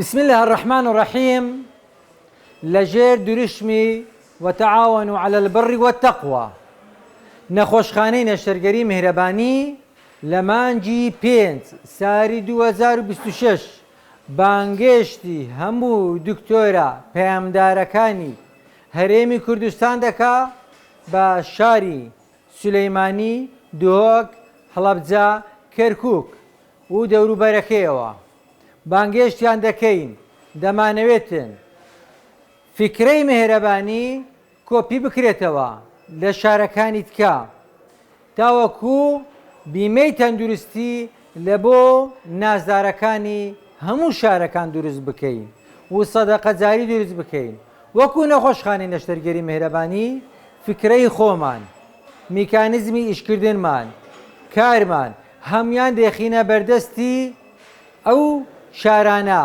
بسم الله الرحمن الرحيم. لجير درشمي وتعاونوا على البر والتقوى. نخوشخانەی نەشتەرگەری مهرەبانی لە مانگی 5 ساری 2026 بانگێشتی هەموو دکتۆرە پەیامدارەکانی هەرێمی کوردستان دەکا بە شاری سولەیمانی، دۆک، هەڵەبجە، کەرکووک و دەوروبەرەکەیەوە بانگێشتیان دەکەین. دەمانەوێتن فکرەی مهرەبانی کۆپی بکرێتەوە لە شارەکانی تکە تاوەکو بیمەی تەندروستی لە بۆ نازدارەکانی هەموو شارەکان دروست بکەین و سەدەقەجاری دروست بکەین. وەکو نەخۆشخانەی نەشتەرگەری مهرەبانی فکرەی خۆمان، میکانیزمی ئیشکردنمان، کارمان هەمویان دێخینە بەردەستی ئەو شارانە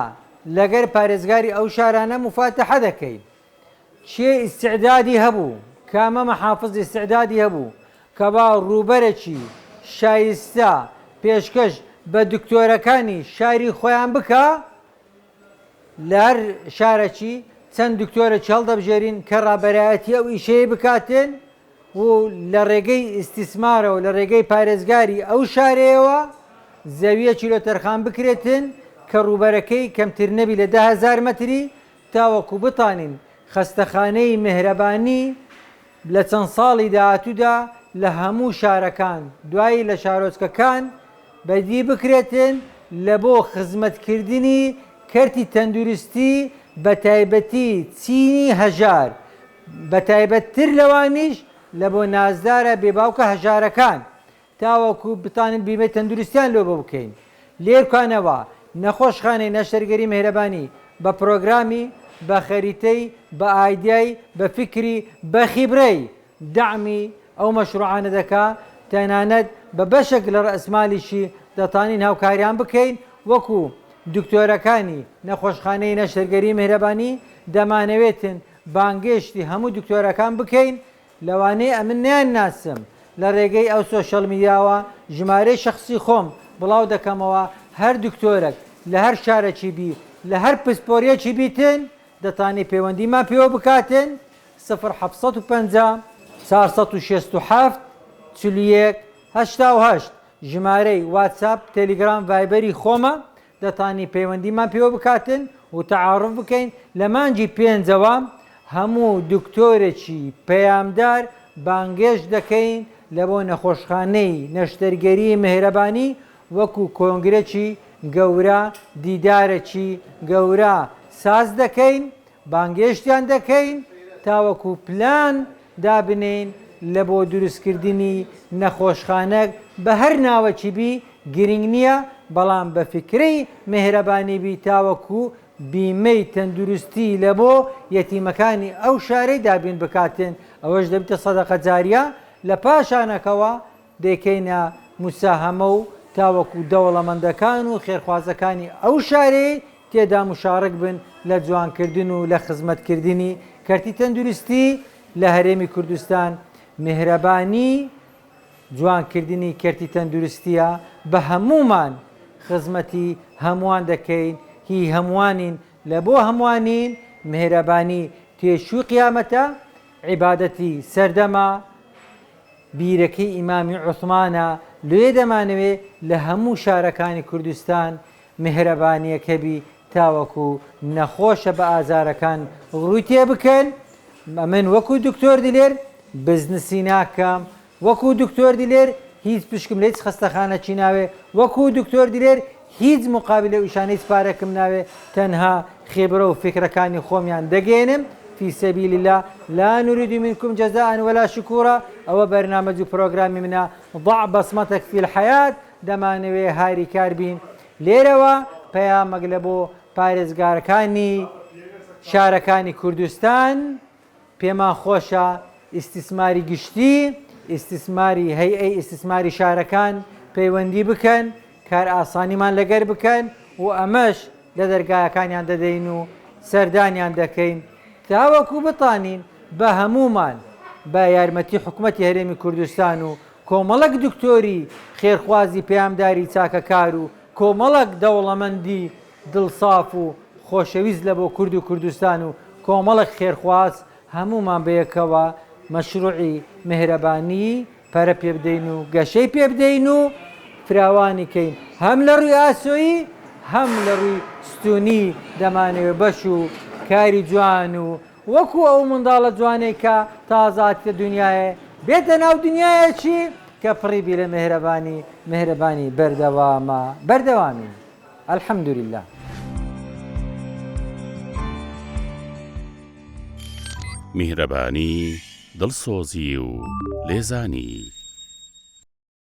لەگەر پارێزگاری ئەو شارانە مفاتەحە دەکەین. چێ ئیستیعدادی هەبوو، کامە مەحافظ ئیستیعدادی هەبوو کە با ڕووبەرێکی شایستە پێشکەش بە دکتۆرەکانی شاری خۆیان بکە، لە هەر شارێکی چەند دکتۆرە هەڵدەبژێرین کە ڕابەرایەتی ئەو ئیشەیە بکاتن و لە ڕێگەی ئیستیسمارەوە لە ڕێگەی پارێزگاری ئەو شارەیەوە زەویە چیلۆتەرخان بکرێتن کە ڕووبەرەکەی کەمتر نەبی لە 10,000 مەتری تاوەکو بتانین خەستەخانەی مهرەبانی لە چەند ساڵی داهاتوودا لە هەموو شارەکان دوایی لە شارۆچکەکان بەدی بکرێتن لە بۆ خزمەتکردنی کەرتی تەندروستی بە تایبەتی چینی هەژار، بە تایبەتتر لەوانیش لە بۆ نازدارە بێباوکە هەژارەکان تاوەکو بتانن بیمەی تەندروستیان لۆ بە بکەین. لێرکانەوە نەخۆشخانەی نەشتەرگەری مهرەبانی بە پرۆگرامی، بە خەریتەی، بە ئایدیای، بە فکری، بە خیبرەی داعمی ئەو مەشروعانە دەکا، تەنانەت بە بەشێک لە ڕەسمالیشی دەتانین هاوکاریان بکەین. وەکو دکتۆرەکانی نەخۆشخانەی نەشتەرگەری مهرەبانی دەمانەوێتن بانگێشتی هەموو دکتۆرەکان بکەین. لەوانەیە ئەمن نیان ناسم لە ڕێگەی ئەو سۆشەڵ میدیاوە ژمارەی شەخصی خۆم بڵاو دەکەمەوە، هەر دکتۆرێک لە هەر شارێکی بی لە هەر پسپۆریەکی بیتن دەتانی پەیوەندیمان پێوە بکاتن 0750 467 41 88 ژمارەی واتساپ، تەلیگرام، ڤایبەری خۆمە دەتانی پەیوەندیمان پێوە بکاتن و تەعاڕف بکەین. لە مانگی 5ەوە هەموو دکتۆرێکی پەیامدار بانگێش دەکەین لە بۆ نەخۆشخانەی نەشتەرگەری مهرەبانی وەکو کۆنگرێکی گەورە، دیدارێکی گەورە ساز دەکەین، بانگێشتیان دەکەین تاوەکو پلان دابنین لە بۆ دروستکردنی نەخۆشخانەک بە هەر ناوەکی بی گرنگ نییە، بەڵام بە فکرەی مهرەبانی بی تاوەکو بیمەی تەندروستی لە بۆ یەتیمەکانی ئەو شارەی دابین بکاتن. ئەوەش دەبێتە سەدەقە جاریە. لە پاشانەکەوە دەکەینە موساهەمە و تاوەکو دەوڵەمەندەکان و خێرخوازەکانی ئەو شارەی تێدا مشارک بن لە جوانکردن و لە خزمەتکردنی کەرتی تەندروستی لە هەرێمی کوردستان. مهرەبانی جوانکردنی کەرتی تەندروستیە، بە هەمومان خزمەتی هەمووان دەکەین، هی هەمووانین لە بۆ هەمووانین. مهرەبانی تێشووی قیامەتە، عیبادەتی سەردەما، بیرەکەی ئیمامی عوسمانە. لێ دەمانەوێ لە هەموو شارەکانی کوردستان مهرەبانیەکە بی تاوەکو نەخۆشە بە ئازارەکان ڕووی تێ بکەن. من وەکو دکتۆر دلێر بزنسی ناکەم، وەکو دکتۆر دلێر هیچ پشکم لە هیچ خەستەخانەکی ناوێ، وەکو دکتۆر دلێر هیچ مقابلە ئیشانەی سپارەکەم ناوێ، تەنها خێبرە و فکرەکانی خۆمیان دەگەێنم في سبيل الله لا نريد منكم جزاء ولا شكورا. ئەوە بەرنامەج و پرۆگرامی منە ضع بەسمەتك في الحياة. دەمانەوێ هاری کار بین. لێرەوە پەیامەک لە بۆ پارێزگارەکانی شارەکانی کوردستان پێمان خۆشە ئیستیسماری گشتی، ئیستیسماری هەیئەی ئیستیسماری شارەکان پەیوەندی بکەن، کار ئاسانیمان لەگەر بکەن و ئەمەش لە دەرگایەکانیان دەدەین و سەردانیان دەکەین تاوەکو بتانین بە هەمومان بە یارمەتی حکوومەتی هەرێمی کوردستان و کۆمەڵک دکتۆری خێرخوازی پەیامداری چاکەکار و کۆمەڵک دەوڵەمەندی دڵساف و خۆشەویست لە بۆ کورد و کوردستان و کۆمەڵێک خێرخواست هەمومان بەیەکەوە مەشروعی مهرەبانی پەرە پێ بدەین و گەشەی پێ بدەین و فراوانی کەین هەم لە ڕووی ئاسۆیی هەم لە ڕووی ستونی دەمانەوێت بەش و کاری جوان و وەکو ئەو منداڵە جوانەی کە تازاتکە دنیاە بێتە ناو دنیایەکی کە پڕیبی لە مهرەبانی بەردەوامین الحەمدولله. میهرەبانی دڵسۆزی و لێزانی